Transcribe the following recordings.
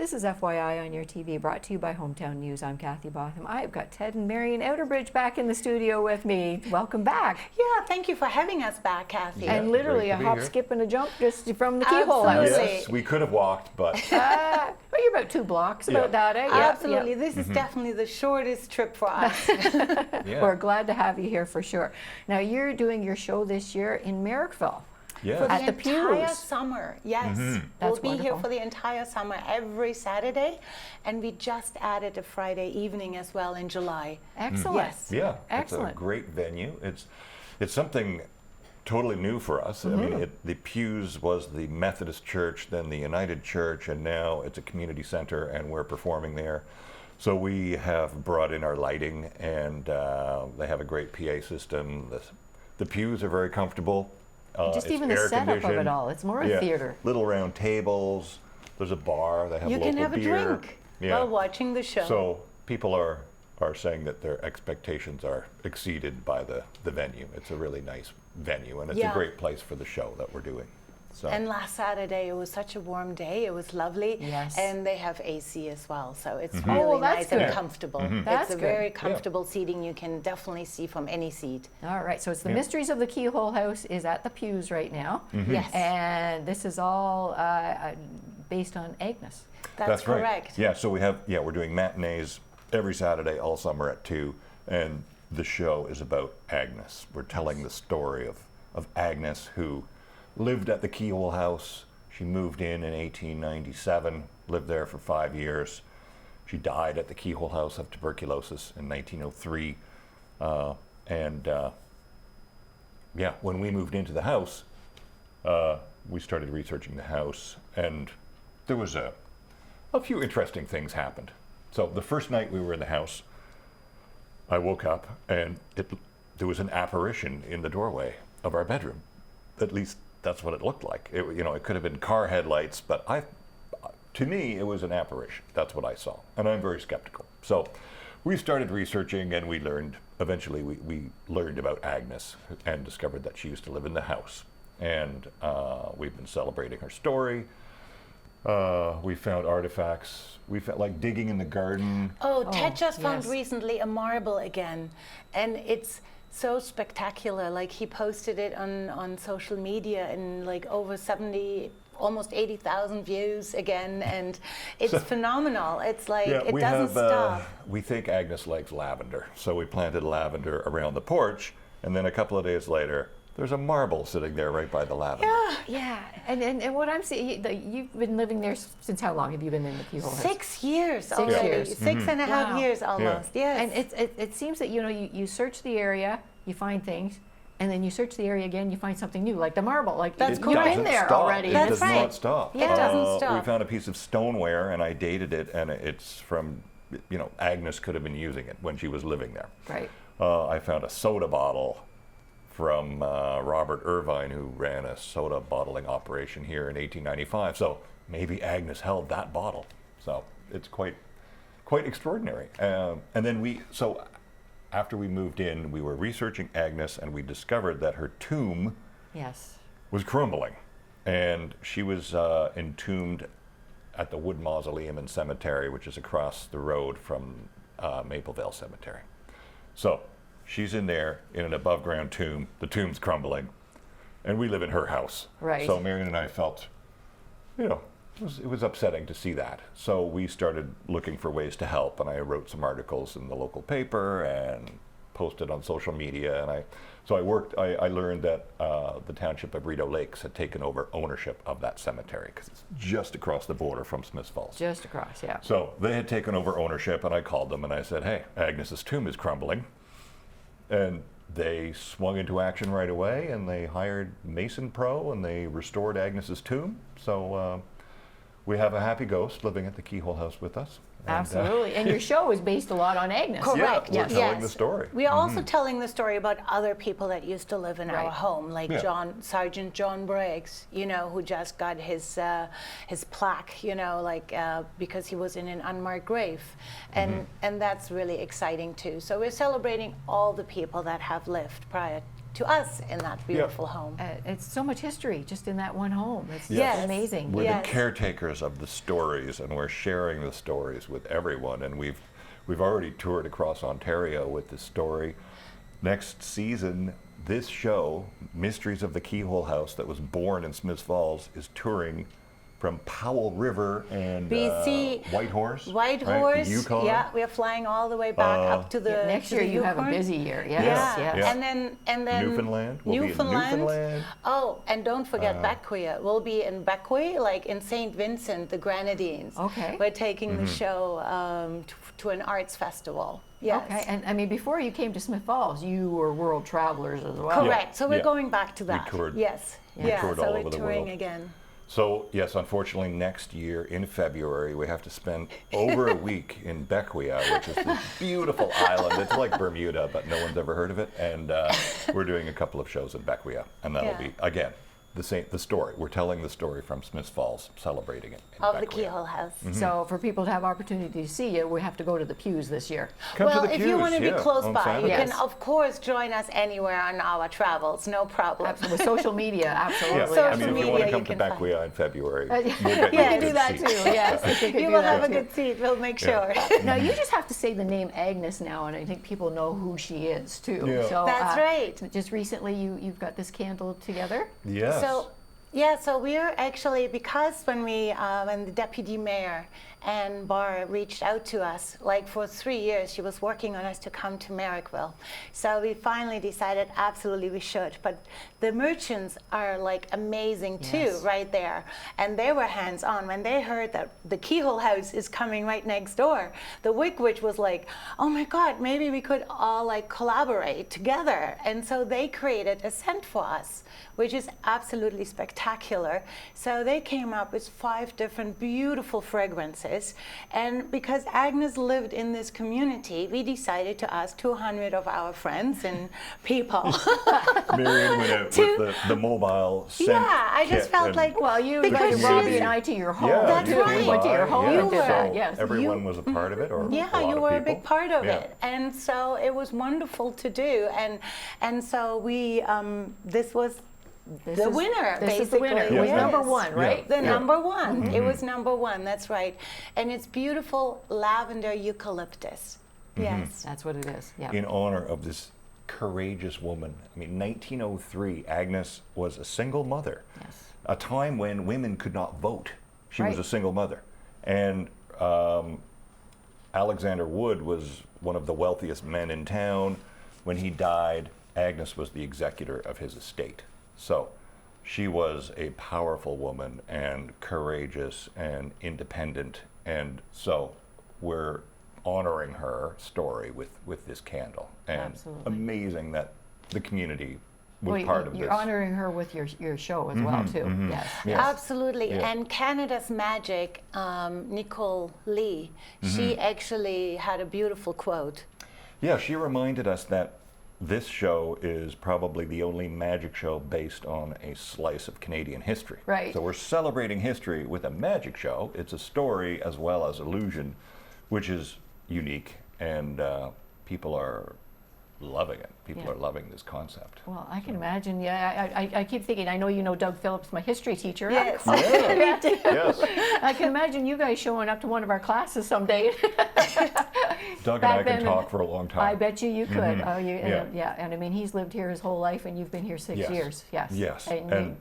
This is FYI on your TV, brought to you by Hometown News. I'm Kathy Botham. I've got Ted and Marion Outerbridge back in the studio with me. Welcome back. Yeah, thank you for having us back, Kathy. And literally a hop, skip, and a jump just from the Keyhole House. Yes, we could have walked, but... Well, you're about 2 blocks, about that, eh? Absolutely. This is definitely the shortest trip for us. We're glad to have you here for sure. Now, you're doing your show this year in Merrickville. Yeah. For At the the entire Pews. summer, yes. That's We'll be here wonderful. for the entire summer every Saturday, and we just added a Friday evening as well in July. Excellent. Yes. Yeah, Excellent. It's a great venue. It's something totally new for us. I mean, the Pews was the Methodist Church, then the United Church, and now it's a community center, and we're performing there. So we have brought in our lighting, and they have a great PA system. The pews are very comfortable. Just it's even the setup of it air-conditioned. all. It's more a theater. Little round tables. There's a bar. They have You local can have a beer. drink Yeah. while watching the show. So people are saying that their expectations are exceeded by the venue. It's a really nice venue, and it's a great place for the show that we're doing. So. And last Saturday, it was such a warm day. It was lovely. Yes. And they have AC as well, so it's Oh, really well, that's nice good. and comfortable. That's It's a good. very comfortable seating you can definitely see from any seat. All right, so it's the Mysteries of the Keyhole House is at the Pews right now. Yes. And this is all based on Agnes. That's right. correct. Yeah, so we're doing matinees every Saturday all summer at 2, and the show is about Agnes. We're telling the story of Agnes, who lived at the Keyhole House. She moved in 1897, lived there for 5 years. She died at the Keyhole House of tuberculosis in 1903. When we moved into the house, we started researching the house, and there was a few interesting things happened. So the first night we were in the house, I woke up and there was an apparition in the doorway of our bedroom. At least that's what it looked like. It could have been car headlights, but to me, it was an apparition. That's what I saw, and I'm very skeptical. So we started researching, and eventually we learned about Agnes and discovered that she used to live in the house. And we've been celebrating her story. We found artifacts. We felt like digging in the garden. Oh, Ted just found yes. recently a marble again, and it's so spectacular. Like, he posted it on social media, and like over 70, almost 80,000 views again, and it's phenomenal. It's like it doesn't stop. We think Agnes likes lavender, so we planted lavender around the porch, and then a couple of days later, there's a marble sitting there right by the lavender. Yeah, and what I'm seeing, you've been living there since how long have you been in the Keyhole House? 6 years 6 already. years. 6.5 Wow. years almost. Yes. And it seems that you search the area, you find things, and then you search the area again, you find something new, like the marble. Like That's you've been doesn't there stop. already. It That's does right. not stop. It doesn't stop. We found a piece of stoneware, and I dated it, and it's from, Agnes could have been using it when she was living there. Right. I found a soda bottle from Robert Irvine, who ran a soda bottling operation here in 1895. So maybe Agnes held that bottle. So it's quite extraordinary. And then after we moved in, we were researching Agnes, and we discovered that her tomb Yes. was crumbling, and she was entombed at the Wood Mausoleum and Cemetery, which is across the road from Maplevale Cemetery. So she's in there in an above-ground tomb. The tomb's crumbling, and we live in her house. Right. So Marion and I felt, it was upsetting to see that. So we started looking for ways to help, and I wrote some articles in the local paper and posted on social media. And I learned that the township of Rideau Lakes had taken over ownership of that cemetery, because it's just across the border from Smiths Falls. Just across, yeah. So they had taken over ownership, and I called them and I said, hey, Agnes's tomb is crumbling. And they swung into action right away, and they hired Mason Pro, and they restored Agnes's tomb. So we have a happy ghost living at the Keyhole House with us. Absolutely. And your show is based a lot on Agnes. Correct. Yeah, we're telling the story. We are also telling the story about other people that used to live in our Right. home, like Yeah. Sergeant John Briggs, who just got his plaque, because he was in an unmarked grave, and that's really exciting too. So we're celebrating all the people that have lived prior to us in that beautiful home. It's so much history just in that one home. It's Yes. amazing. We're Yes. the caretakers of the stories, and we're sharing the stories with everyone. And we've already toured across Ontario with this story. Next season, this show, Mysteries of the Keyhole House, that was born in Smiths Falls, is touring from Powell River and BC, Whitehorse. Whitehorse, Yukon. yeah, we are flying all the way back up to the Next to year the you have a Yukon. busy year. Yes, Yeah. yes. And then Newfoundland. We'll be in Newfoundland. Oh, and don't forget Bequia. We'll be in Bequia, like in St. Vincent, the Grenadines. Okay. We're taking the show to an arts festival. Yes. Okay, and I mean, before you came to Smith Falls, you were world travelers as well. Correct. So we're Yeah. going back to that. toured- Yes. we Yeah. toured So all we're over the touring world. again. So, yes, unfortunately, next year in February, we have to spend over a week in Bequia, which is this beautiful island. It's like Bermuda, but no one's ever heard of it. And we're doing a couple of shows in Bequia. And that'll Yeah. be, again, the story. We're telling the story from Smiths Falls, celebrating it in Of the Bequia. Keyhole House. So for people to have opportunity to see you, we have to go to the pews this year. Come Well, to the if you pews, want to be yeah, close on by, you Saturday. can, Yes. of course, join us anywhere on our travels. No problem. Absolutely. With social media, absolutely. Yeah, Social I mean, if you want media to come you to can find. Bequia in February, Yeah, we'll get we you a can do good that seat. too. Yes, we could You do will that have a too. good seat. We'll make Yeah. sure. Now you just have to say the name Agnes now, and I think people know who she is too. Yeah. So, That's right. Just recently, you've got this candle together. Yes. So we are actually, because when the deputy mayor Ann Barr reached out to us, like for 3 years, she was working on us to come to Merrickville. So we finally decided absolutely we should. But the merchants are like amazing too, Yes. right there. And they were hands on. When they heard that the Keyhole House is coming right next door, the Wickwitch was like, oh my God, maybe we could all like collaborate together. And so they created a scent for us, which is absolutely spectacular. So they came up with 5 different beautiful fragrances. And because Agnes lived in this community, we decided to ask 200 of our friends and people. Marion went out with the mobile scent Yeah, I just kit felt and like, Well, you Because invited Robbie she's- and I to your home. Yeah, That's you too. came right. We went to your by, home yeah. and did So that. Yes. everyone was a part of it, or a yeah, lot you of were a people? big part of Yeah. it, and so it was wonderful to do. And so we this was This the is- winner. This is the winner. basically. It was Yeah. number Yes. one, right? The Yeah. number one. It was number one. That's right. And it's beautiful lavender eucalyptus. Yes. That's what it is. Yeah. In honor of this courageous woman. I mean, 1903, Agnes was a single mother. Yes. A time when women could not vote. She was Right. a single mother. And Alexander Wood was one of the wealthiest men in town. When he died, Agnes was the executor of his estate. So she was a powerful woman and courageous and independent. And so we're honoring her story with this candle. And Absolutely. amazing that the community was Well, part of you're this. honoring her with your show as well too. Yes. Yes. Absolutely. Yeah. And Canada's Magic, Nicole Lee, she actually had a beautiful quote. Yeah, she reminded us that this show is probably the only magic show based on a slice of Canadian history. Right. So we're celebrating history with a magic show. It's a story as well as illusion, which is unique, and people are loving it. People Yeah. are loving this concept. Well, I can imagine. Yeah, I keep thinking. I know you know Doug Phillips, my history teacher. Yes. Yes. I can imagine you guys showing up to one of our classes someday. Doug and Back I can then, talk for a long time. I bet you could. Oh, you, Yeah. yeah. And I mean, he's lived here his whole life, and you've been here 6 Yes. years. Yes. Yes. And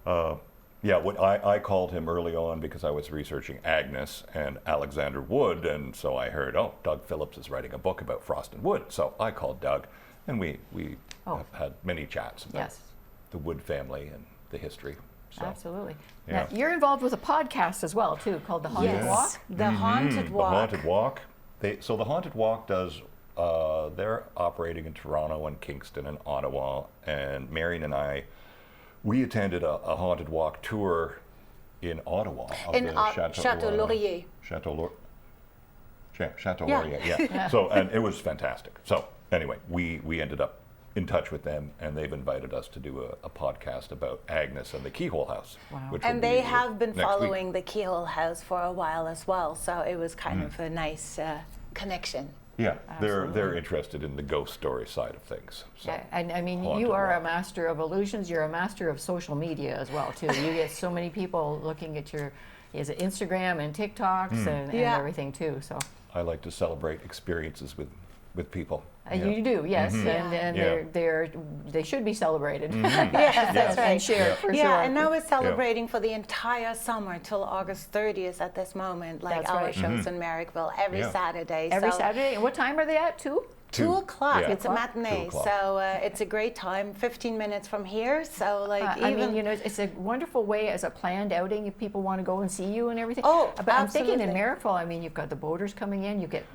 And yeah, what I called him early on because I was researching Agnes and Alexander Wood, and so I heard, oh, Doug Phillips is writing a book about Frost and Wood. So I called Doug, and we Oh. have had many chats about yes, the Wood family and the history. So, absolutely. yeah. Now, you're involved with a podcast as well too, called The Haunted Yes. Walk. The Haunted Walk. The Haunted Walk. So the Haunted Walk does. They're operating in Toronto and Kingston and Ottawa, and Marion and I, we attended a Haunted Walk tour in Ottawa of In the Chateau Laurier. Chateau Yeah. Laurier, yeah. So, and it was fantastic. So anyway, we ended up in touch with them, and they've invited us to do a podcast about Agnes and the Keyhole House. Wow. Which will And be they have been next week. following the Keyhole House for a while as well, so it was kind of a nice connection. Yeah, they're Absolutely. interested in the ghost story side of things. So. Yeah, and I mean, Haunted you are a Rock. master of illusions. You're a master of social media as well, too. You get so many people looking at your is it Instagram and TikToks and Yeah. everything, too. So I like to celebrate experiences with people. you do, yes, Mhm. and Yeah. they should be celebrated Yes, that's right. and shared for Yeah, sure. and now we're celebrating for the entire summer till August 30th at this moment, like That's our right. shows in Marrickville every Yeah. Saturday. Every so Saturday. And what time are they at? 2? 2 o'clock. Yeah. It's a 2 o'clock? matinee, 2 o'clock. so it's a great time. 15 minutes from here, so like I even mean, you know, it's a wonderful way as a planned outing if people want to go and see you and everything. Oh, But I'm thinking in absolutely. Marrickville, I mean, you've got the boaters coming in, you get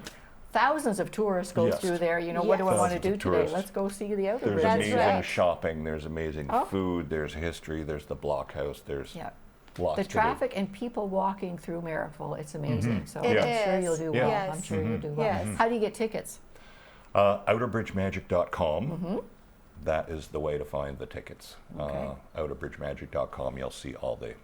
thousands of tourists go Yes. through there. You know, what do I Yes. want to Thousands do of today? tourists. Let's go see the Outerbridge. There's That's amazing right. shopping, there's amazing Oh. food, there's history, there's the blockhouse, there's Yeah. lots The to do. traffic and people walking through Marrickville, it's amazing. So It I'm sure is. you'll do Yeah. well. Yes. I'm sure you'll do well. Yes. How do you get tickets? Outerbridgemagic.com. That is the way to find the tickets. Okay. Outerbridgemagic.com. You'll see all the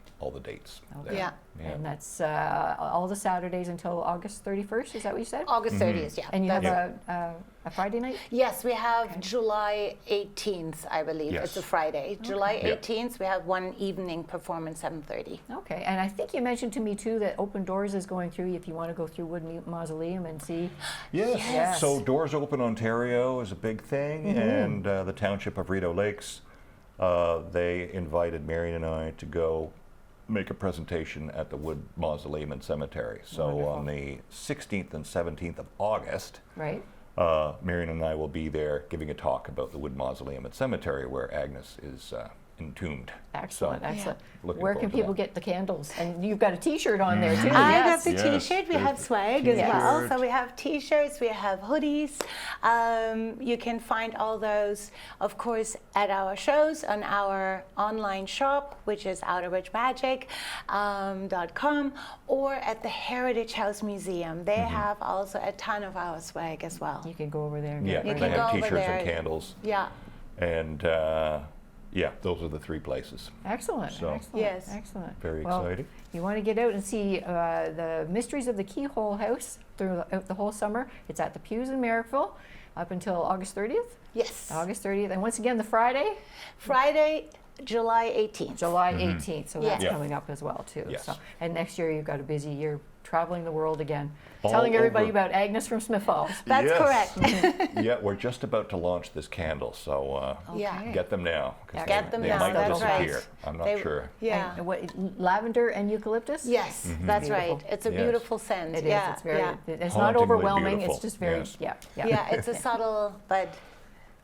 dates. Okay. there. Yeah. And that's all the Saturdays until August 31st, is that what you said? August 30th, yeah. And you have That's- a Friday night? Yes, we have July 18th, I believe. Yes. It's a Friday. July Yeah. 18th, we have one evening performance, 7:30. Okay, and I think you mentioned to me too that Open Doors is going through if you want to go through Wood Mausoleum and see. Yes. Yes. So Doors Open Ontario is a big thing, and the Township of Rideau Lakes, they invited Marion and I to go make a presentation at the Wood Mausoleum and Cemetery. So Wonderful. on the 16th and 17th of August, Right? Marion and I will be there giving a talk about the Wood Mausoleum and Cemetery where Agnes is entombed. Excellent, So, excellent. looking Where forward can to people that. get the candles? And you've got a T-shirt on there too. I yes. got the Yes, T-shirt. We there's have the swag as well. T-shirt. So we have T-shirts, we have hoodies. You can find all those, of course, at our shows on our online shop, which is outerbridgemagic.com, or at the Heritage House Museum. They have also a ton of our swag as well. You can go over there and Yeah, get You it they can right. go have over T-shirts there. and candles, Yeah. and yeah, those are the three places. Excellent, So- excellent, Yes. excellent. Very Well, exciting. You want to get out and see the Mysteries of the Keyhole House throughout the whole summer. It's at the Pews in Marrickville up until August 30th. Yes. August 30th, and once again the Friday, Friday, July 18th. July 18th. So that's Yeah. coming up as well too. Yes. So, and next year you've got a busy year traveling the world again, All telling everybody over. about Agnes from Smith Falls. That's Yes. correct. Yeah, we're just about to launch this candle, so Yeah. Okay. get them now. 'Cause Get them they now, might that's right. disappear. I'm not They- sure. Yeah. And what, lavender and eucalyptus? Yes, that's Beautiful. right. It's a Yes. beautiful scent. It is. Yeah, It's very. yeah. It's not Hauntingly overwhelming. beautiful. It's just very. Yes. Yeah. Yeah. Yeah, it's a subtle but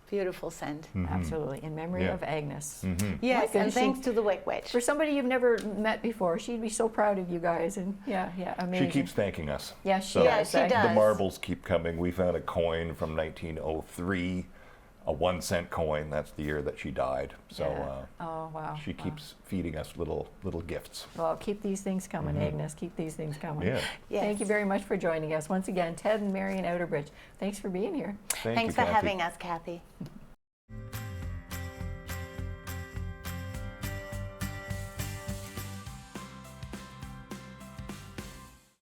beautiful scent. Absolutely. In memory Yeah. of Agnes. Yes, goodness, and she- thanks to the Wick Witch. For somebody you've never met before, she'd be so proud of you guys. And yeah, amazing. She keeps thanking us. Yeah, she So Yeah, does. she I- does. The marbles keep coming. We found a coin from 1903, a 1-cent coin. That's the year that she died. So Yeah. Oh wow. she wow. keeps feeding us little gifts. Well, keep these things coming, Agnes. Keep these things coming. Yeah. Yes. Thank you very much for joining us once again, Ted and Marion Outerbridge. Thanks for being here. Thank Thanks you, for Kathy. having us, Kathy.